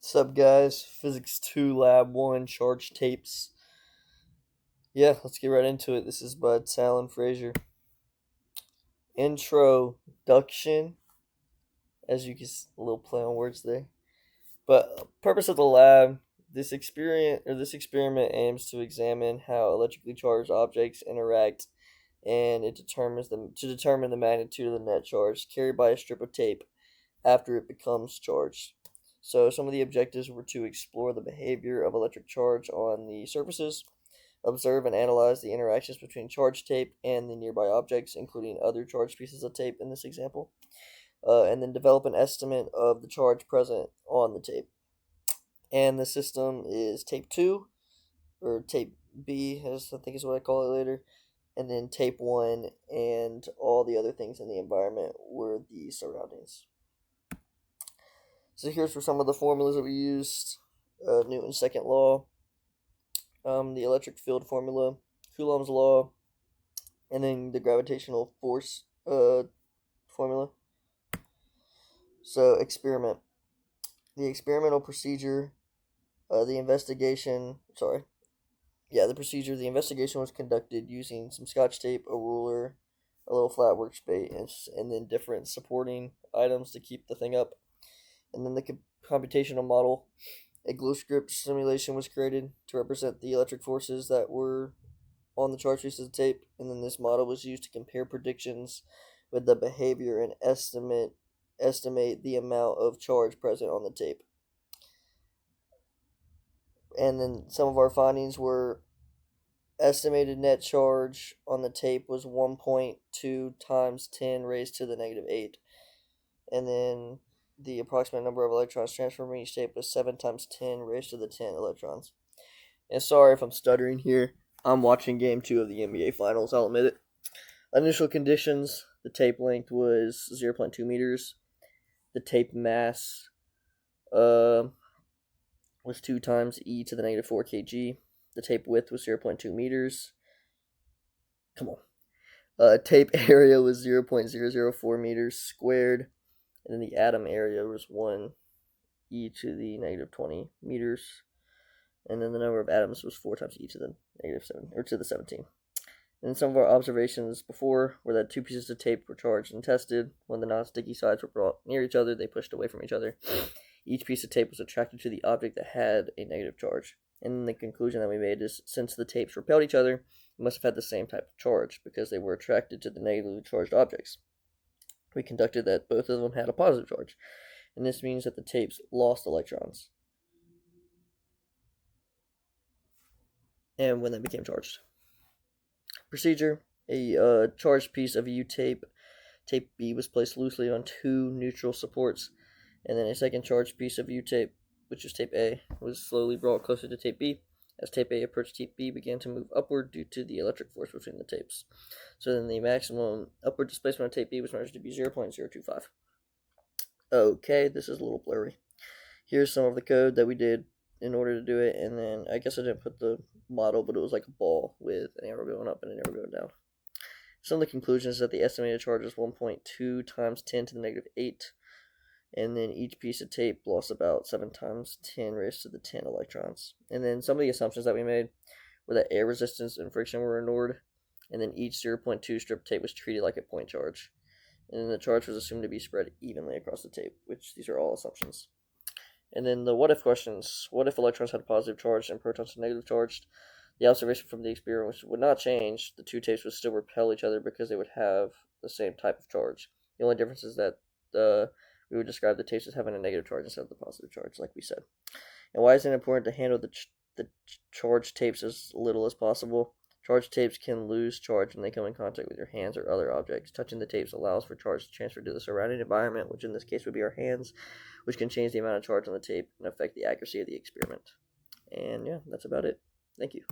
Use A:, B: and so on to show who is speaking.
A: What's up, guys? Physics 2 Lab 1 charge tapes. Yeah, let's get right into it. This is by Talon Fraser. Introduction. As you can a little play on words there. But purpose of the lab, this experiment aims to examine how electrically charged objects interact, and it determine the magnitude of the net charge carried by a strip of tape after it becomes charged. So some of the objectives were to explore the behavior of electric charge on the surfaces, observe and analyze the interactions between charged tape and the nearby objects, including other charged pieces of tape in this example, and then develop an estimate of the charge present on the tape. And the system is tape 2, or tape B, as I think is what I call it later, and then tape 1, and all the other things in the environment were the surroundings. So here's for some of the formulas that we used. Newton's second law, the electric field formula, Coulomb's law, and then the gravitational force formula. So experiment. The experimental procedure, the investigation was conducted using some scotch tape, a ruler, a little flat workspace, and then different supporting items to keep the thing up. And then the computational model, a glue script simulation was created to represent the electric forces that were on the charge pieces of tape. And then this model was used to compare predictions with the behavior and estimate the amount of charge present on the tape. And then some of our findings were estimated net charge on the tape was 1.2 times 10 raised to the negative 8. And then the approximate number of electrons transferred from each tape was 7 times 10 raised to the 10 electrons. And sorry if I'm stuttering here. I'm watching game 2 of the NBA Finals, I'll admit it. Initial conditions, the tape length was 0.2 meters. The tape mass was 2 times e to the negative 4 kg. The tape width was 0.2 meters. Come on. Tape area was 0.004 meters squared. And then the atom area was 1 e to the negative 20 meters. And then the number of atoms was 4 times e to the negative 7, or to the 17. And some of our observations before were that 2 pieces of tape were charged and tested. When the non-sticky sides were brought near each other, they pushed away from each other. Each piece of tape was attracted to the object that had a negative charge. And the conclusion that we made is, since the tapes repelled each other, they must have had the same type of charge, because they were attracted to the negatively charged objects. We conducted that both of them had a positive charge, and this means that the tapes lost electrons and when they became charged. Procedure: a charged piece of U tape B, was placed loosely on 2 neutral supports, and then a second charged piece of U tape, which is tape A, was slowly brought closer to tape B. As tape A approached tape B, began to move upward due to the electric force between the tapes. So then the maximum upward displacement of tape B was measured to be 0.025. Okay, this is a little blurry. Here's some of the code that we did in order to do it, and then I guess I didn't put the model, but it was like a ball with an arrow going up and an arrow going down. Some of the conclusions is that the estimated charge is 1.2 times 10 to the negative 8, and then each piece of tape lost about 7 times 10 raised to the 10 electrons. And then some of the assumptions that we made were that air resistance and friction were ignored, and then each 0.2 strip tape was treated like a point charge. And then the charge was assumed to be spread evenly across the tape, which these are all assumptions. And then the what-if questions. What if electrons had a positive charge and protons had negative charged? The observation from the experiment would not change. The 2 tapes would still repel each other because they would have the same type of charge. The only difference is that we would describe the tapes as having a negative charge instead of the positive charge, like we said. And why is it important to handle the charged tapes as little as possible? Charged tapes can lose charge when they come in contact with your hands or other objects. Touching the tapes allows for charge to transfer to the surrounding environment, which in this case would be our hands, which can change the amount of charge on the tape and affect the accuracy of the experiment. And yeah, that's about it. Thank you.